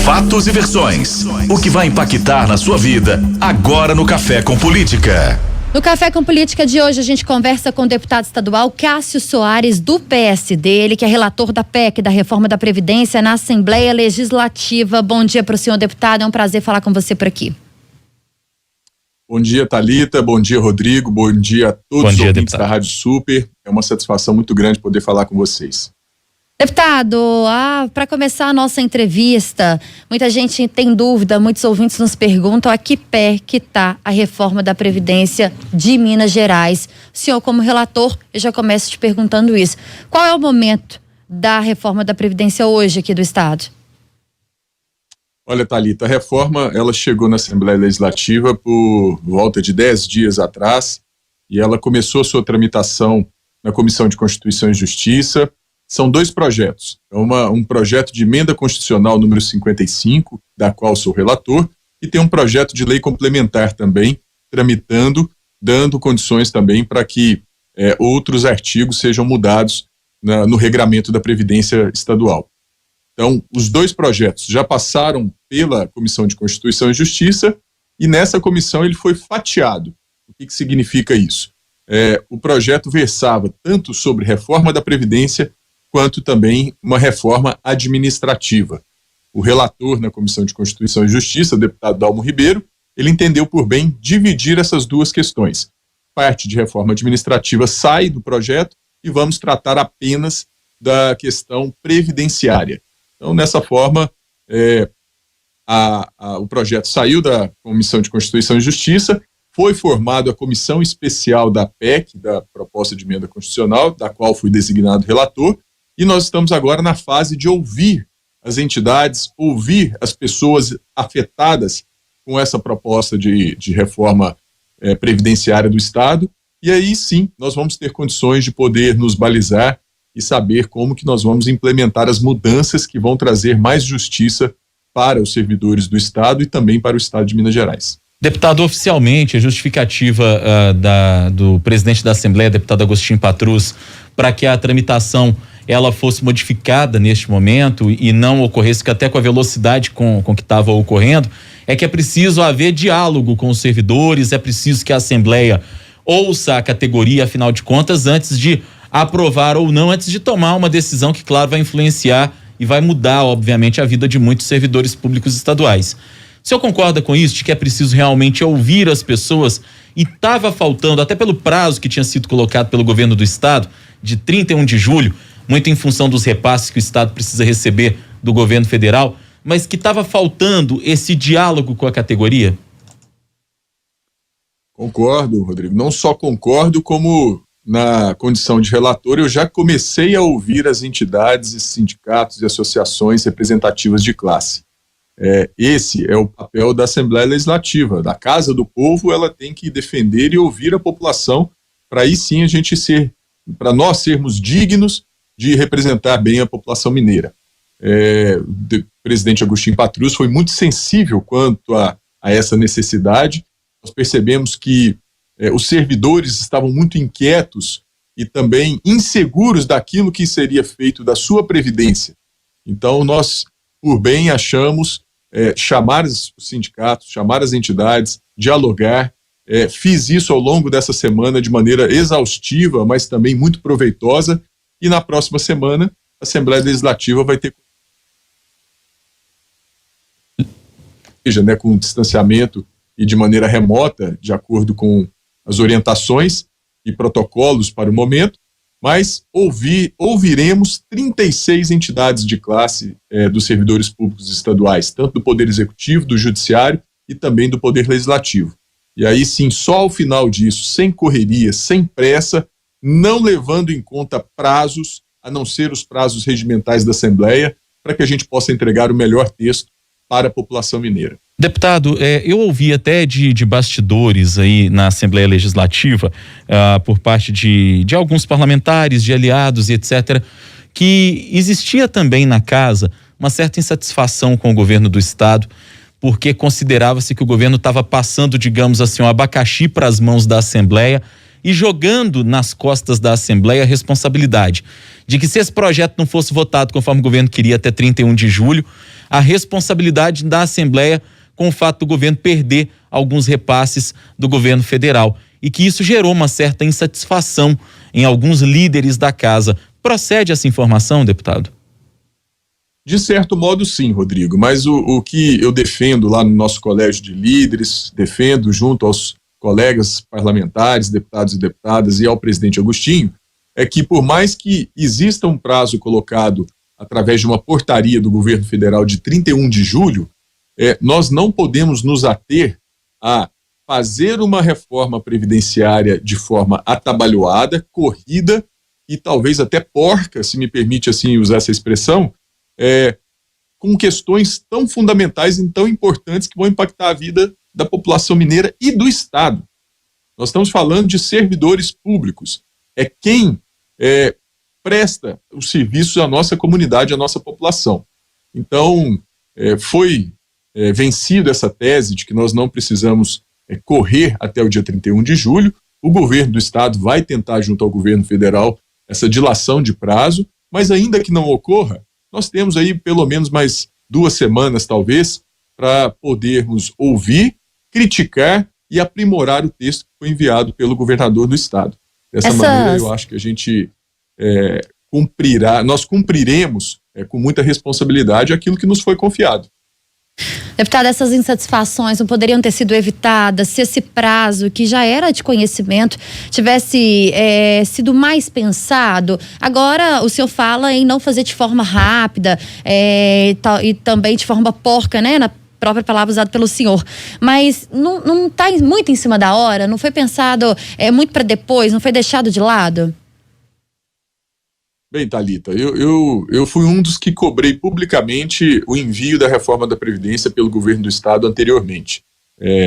Fatos e versões. O que vai impactar na sua vida agora no Café com Política. No Café com Política de hoje, a gente conversa com o deputado estadual Cássio Soares, do PSD, ele que é relator da PEC, da reforma da Previdência, na Assembleia Legislativa. Bom dia para o senhor deputado, é um prazer falar com você por aqui. Bom dia, Thalita, bom dia, Rodrigo, bom dia a todos os ouvintes da Rádio Super. É uma satisfação muito grande poder falar com vocês. Deputado, para começar a nossa entrevista, muita gente tem dúvida, muitos ouvintes nos perguntam a que pé que está a reforma da Previdência de Minas Gerais. O senhor, como relator, eu já começo te perguntando isso. Qual é o momento da reforma da Previdência hoje aqui do Estado? Olha, Thalita, a reforma ela chegou na Assembleia Legislativa por volta de 10 dias atrás e ela começou a sua tramitação na Comissão de Constituição e Justiça. São dois projetos. Um projeto de emenda constitucional número 55, da qual sou relator, e tem um projeto de lei complementar também, tramitando, dando condições também para que outros artigos sejam mudados no regramento da Previdência Estadual. Então, os dois projetos já passaram pela Comissão de Constituição e Justiça e nessa comissão ele foi fatiado. O que significa isso? O projeto versava tanto sobre reforma da Previdência quanto também uma reforma administrativa. O relator na Comissão de Constituição e Justiça, o deputado Dalmo Ribeiro, ele entendeu por bem dividir essas duas questões. Parte de reforma administrativa sai do projeto e vamos tratar apenas da questão previdenciária. Então, nessa forma, o projeto saiu da Comissão de Constituição e Justiça, foi formado a Comissão Especial da PEC, da Proposta de Emenda Constitucional, da qual fui designado relator, e nós estamos agora na fase de ouvir as entidades, ouvir as pessoas afetadas com essa proposta de reforma previdenciária do Estado, e aí sim nós vamos ter condições de poder nos balizar e saber como que nós vamos implementar as mudanças que vão trazer mais justiça para os servidores do Estado e também para o Estado de Minas Gerais. Deputado, oficialmente a justificativa do presidente da Assembleia, deputado Agostinho Patrus, para que a tramitação ela fosse modificada neste momento e não ocorresse até com a velocidade com que estava ocorrendo, é que é preciso haver diálogo com os servidores, é preciso que a Assembleia ouça a categoria, afinal de contas, antes de aprovar ou não, antes de tomar uma decisão que, claro, vai influenciar e vai mudar, obviamente, a vida de muitos servidores públicos estaduais. O senhor concorda com isso, de que é preciso realmente ouvir as pessoas e estava faltando, até pelo prazo que tinha sido colocado pelo governo do Estado, de 31 de julho, muito em função dos repasses que o Estado precisa receber do governo federal, mas que estava faltando esse diálogo com a categoria? Concordo, Rodrigo. Não só concordo, como na condição de relator eu já comecei a ouvir as entidades, e sindicatos e associações representativas de classe. Esse é o papel da Assembleia Legislativa, da Casa do Povo. Ela tem que defender e ouvir a população para aí sim para nós sermos dignos de representar bem a população mineira. O presidente Agostinho Patrus foi muito sensível quanto a essa necessidade. Nós percebemos que os servidores estavam muito inquietos e também inseguros daquilo que seria feito da sua previdência. Então, nós, por bem, achamos chamar os sindicatos, chamar as entidades, dialogar. Fiz isso ao longo dessa semana de maneira exaustiva, mas também muito proveitosa. E na próxima semana, a Assembleia Legislativa vai ter, com distanciamento e de maneira remota, de acordo com as orientações e protocolos para o momento, mas ouviremos 36 entidades de classe dos servidores públicos estaduais, tanto do Poder Executivo, do Judiciário e também do Poder Legislativo. E aí sim, só ao final disso, sem correria, sem pressa, não levando em conta prazos, a não ser os prazos regimentais da Assembleia, para que a gente possa entregar o melhor texto para a população mineira. Deputado, eu ouvi até de bastidores aí na Assembleia Legislativa, por parte de alguns parlamentares, de aliados e etc., que existia também na casa uma certa insatisfação com o governo do Estado, porque considerava-se que o governo estava passando, digamos assim, um abacaxi para as mãos da Assembleia e jogando nas costas da Assembleia a responsabilidade de que, se esse projeto não fosse votado conforme o governo queria até 31 de julho, a responsabilidade da Assembleia com o fato do governo perder alguns repasses do governo federal e que isso gerou uma certa insatisfação em alguns líderes da casa. Procede essa informação, deputado? De certo modo, sim, Rodrigo, mas o que eu defendo lá no nosso colégio de líderes, defendo junto aos colegas parlamentares, deputados e deputadas e ao presidente Agostinho, é que por mais que exista um prazo colocado através de uma portaria do governo federal de 31 de julho, nós não podemos nos ater a fazer uma reforma previdenciária de forma atabalhoada, corrida e talvez até porca, se me permite assim usar essa expressão, com questões tão fundamentais e tão importantes que vão impactar a vida da população mineira e do Estado. Nós estamos falando de servidores públicos, quem presta os serviços à nossa comunidade, à nossa população. Então, foi vencido essa tese de que nós não precisamos correr até o dia 31 de julho, o governo do Estado vai tentar, junto ao governo federal, essa dilação de prazo, mas ainda que não ocorra, nós temos aí pelo menos mais 2 semanas, talvez, para podermos ouvir, criticar e aprimorar o texto que foi enviado pelo governador do Estado. Dessa maneira, eu acho que a gente nós cumpriremos com muita responsabilidade aquilo que nos foi confiado. Deputado, essas insatisfações não poderiam ter sido evitadas se esse prazo, que já era de conhecimento, tivesse sido mais pensado? Agora o senhor fala em não fazer de forma rápida e também de forma porca, né? Na própria palavra usada pelo senhor. Mas não está muito em cima da hora? Não foi pensado muito para depois? Não foi deixado de lado? Bem, Thalita, eu fui um dos que cobrei publicamente o envio da reforma da Previdência pelo governo do Estado anteriormente.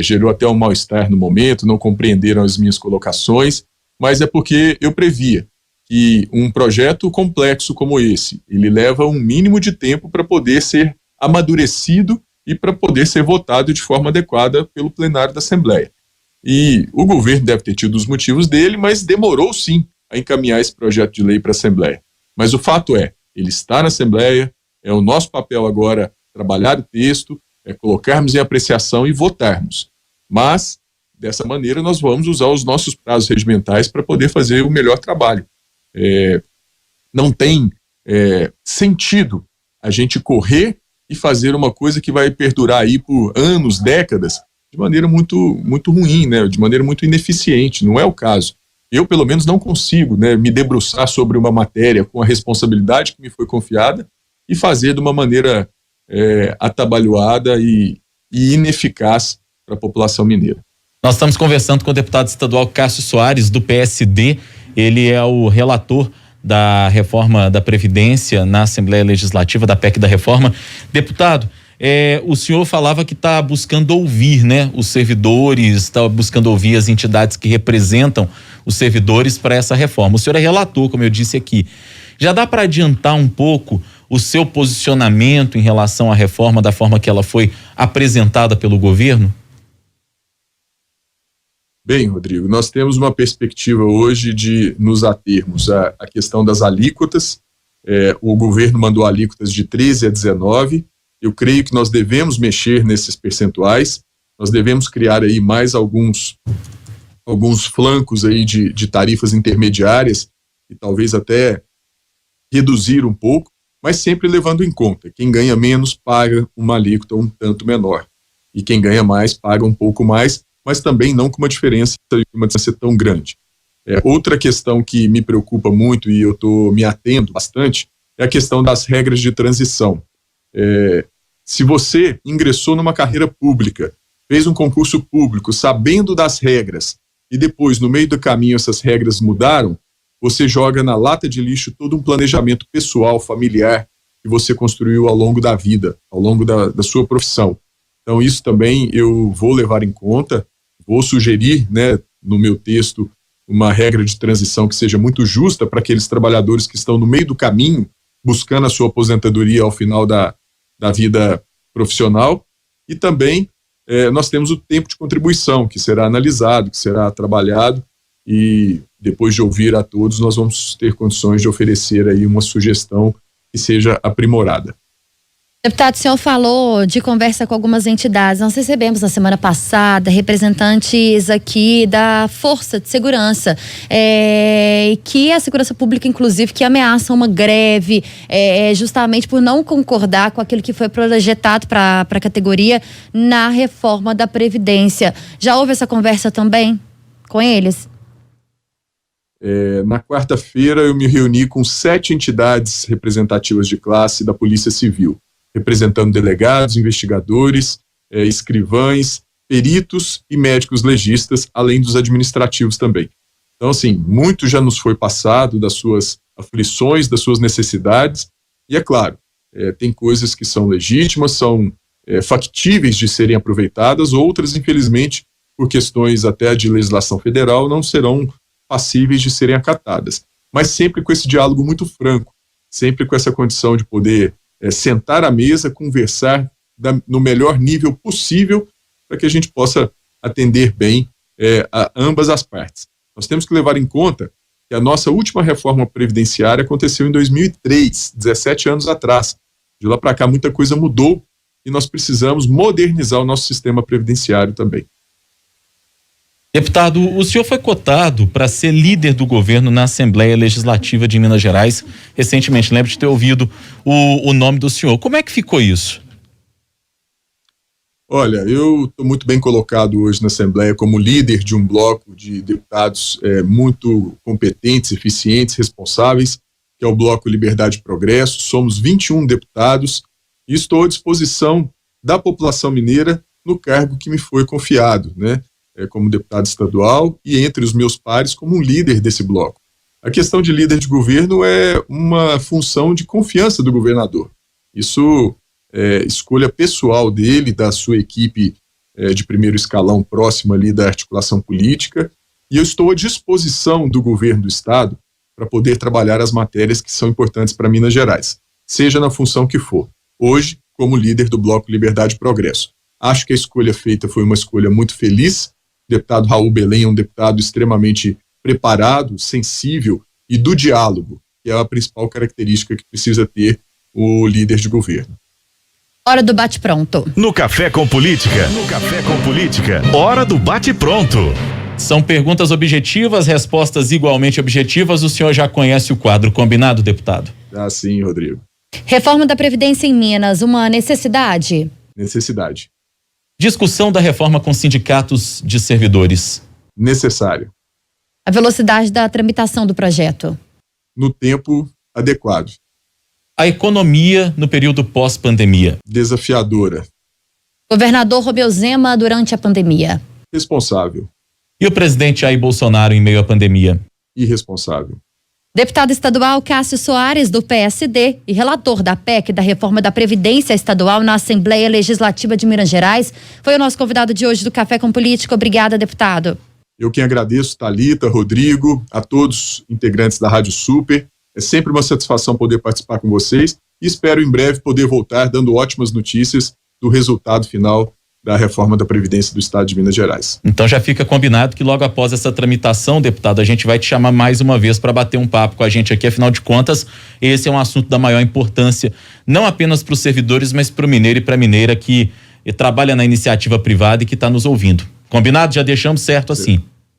Gerou até um mal-estar no momento, não compreenderam as minhas colocações, mas é porque eu previa que um projeto complexo como esse, ele leva um mínimo de tempo para poder ser amadurecido e para poder ser votado de forma adequada pelo plenário da Assembleia. E o governo deve ter tido os motivos dele, mas demorou sim a encaminhar esse projeto de lei para a Assembleia. Mas o fato ele está na Assembleia, é o nosso papel agora trabalhar o texto, colocarmos em apreciação e votarmos. Mas, dessa maneira, nós vamos usar os nossos prazos regimentais para poder fazer o melhor trabalho. Não tem sentido a gente correr e fazer uma coisa que vai perdurar aí por anos, décadas, de maneira muito, muito ruim, né? De maneira muito ineficiente. Não é o caso. Eu, pelo menos, não consigo, né, me debruçar sobre uma matéria com a responsabilidade que me foi confiada e fazer de uma maneira atabalhoada e ineficaz para a população mineira. Nós estamos conversando com o deputado estadual Cássio Soares, do PSD. Ele é o relator da reforma da Previdência na Assembleia Legislativa, da PEC da Reforma. Deputado, o senhor falava que está buscando ouvir, né, os servidores, está buscando ouvir as entidades que representam os servidores para essa reforma. O senhor é relator, como eu disse aqui. Já dá para adiantar um pouco o seu posicionamento em relação à reforma da forma que ela foi apresentada pelo governo? Bem, Rodrigo, nós temos uma perspectiva hoje de nos atermos à questão das alíquotas. O governo mandou alíquotas de 13 a 19. Eu creio que nós devemos mexer nesses percentuais. Nós devemos criar aí mais alguns flancos aí de tarifas intermediárias e talvez até reduzir um pouco, mas sempre levando em conta, quem ganha menos paga uma alíquota um tanto menor e quem ganha mais paga um pouco mais, mas também não com uma diferença tão grande. Outra questão que me preocupa muito e eu estou me atendo bastante é a questão das regras de transição. Se você ingressou numa carreira pública, fez um concurso público sabendo das regras e depois, no meio do caminho, essas regras mudaram, você joga na lata de lixo todo um planejamento pessoal, familiar, que você construiu ao longo da vida, ao longo da sua profissão. Então, isso também eu vou levar em conta, vou sugerir, né, no meu texto, uma regra de transição que seja muito justa para aqueles trabalhadores que estão no meio do caminho, buscando a sua aposentadoria ao final da vida profissional, e também nós temos o tempo de contribuição, que será analisado, que será trabalhado, e depois de ouvir a todos, nós vamos ter condições de oferecer aí uma sugestão que seja aprimorada. Deputado, o senhor falou de conversa com algumas entidades. Nós recebemos na semana passada representantes aqui da Força de Segurança, que a segurança pública, inclusive, que ameaçam uma greve justamente por não concordar com aquilo que foi projetado para a categoria na reforma da Previdência. Já houve essa conversa também com eles? Na quarta-feira eu me reuni com 7 entidades representativas de classe da Polícia Civil, representando delegados, investigadores, escrivães, peritos e médicos legistas, além dos administrativos também. Então, assim, muito já nos foi passado das suas aflições, das suas necessidades, e é claro, tem coisas que são legítimas, são factíveis de serem aproveitadas, outras, infelizmente, por questões até de legislação federal, não serão passíveis de serem acatadas. Mas sempre com esse diálogo muito franco, sempre com essa condição de poder sentar à mesa, conversar no melhor nível possível para que a gente possa atender bem a ambas as partes. Nós temos que levar em conta que a nossa última reforma previdenciária aconteceu em 2003, 17 anos atrás. De lá para cá muita coisa mudou e nós precisamos modernizar o nosso sistema previdenciário também. Deputado, o senhor foi cotado para ser líder do governo na Assembleia Legislativa de Minas Gerais recentemente. Lembro de ter ouvido o nome do senhor. Como é que ficou isso? Olha, eu estou muito bem colocado hoje na Assembleia como líder de um bloco de deputados muito competentes, eficientes, responsáveis, que é o Bloco Liberdade e Progresso. Somos 21 deputados e estou à disposição da população mineira no cargo que me foi confiado, né? Como deputado estadual e entre os meus pares como um líder desse bloco. A questão de líder de governo é uma função de confiança do governador. Isso é escolha pessoal dele, da sua equipe de primeiro escalão próxima ali da articulação política, e eu estou à disposição do governo do estado para poder trabalhar as matérias que são importantes para Minas Gerais, seja na função que for. Hoje, como líder do Bloco Liberdade e Progresso. Acho que a escolha feita foi uma escolha muito feliz. O deputado Raul Belém é um deputado extremamente preparado, sensível e do diálogo, que é a principal característica que precisa ter o líder de governo. Hora do bate-pronto. No Café com Política. No Café com Política. Hora do bate-pronto. São perguntas objetivas, respostas igualmente objetivas. O senhor já conhece o quadro, combinado, deputado? Ah, sim, Rodrigo. Reforma da Previdência em Minas, uma necessidade? Necessidade. Discussão da reforma com sindicatos de servidores. Necessário. A velocidade da tramitação do projeto? No tempo adequado. A economia no período pós-pandemia. Desafiadora. Governador Romeu Zema durante a pandemia? Responsável. E o presidente Jair Bolsonaro em meio à pandemia? Irresponsável. Deputado estadual Cássio Soares, do PSD, e relator da PEC da reforma da Previdência Estadual na Assembleia Legislativa de Minas Gerais, foi o nosso convidado de hoje do Café com Política. Obrigada, deputado. Eu quem agradeço, Thalita, Rodrigo, a todos integrantes da Rádio Super. É sempre uma satisfação poder participar com vocês e espero em breve poder voltar dando ótimas notícias do resultado final da reforma da Previdência do Estado de Minas Gerais. Então já fica combinado que logo após essa tramitação, deputado, a gente vai te chamar mais uma vez para bater um papo com a gente aqui. Afinal de contas, esse é um assunto da maior importância, não apenas para os servidores, mas para o mineiro e para a mineira que trabalha na iniciativa privada e que está nos ouvindo. Combinado? Já deixamos certo assim.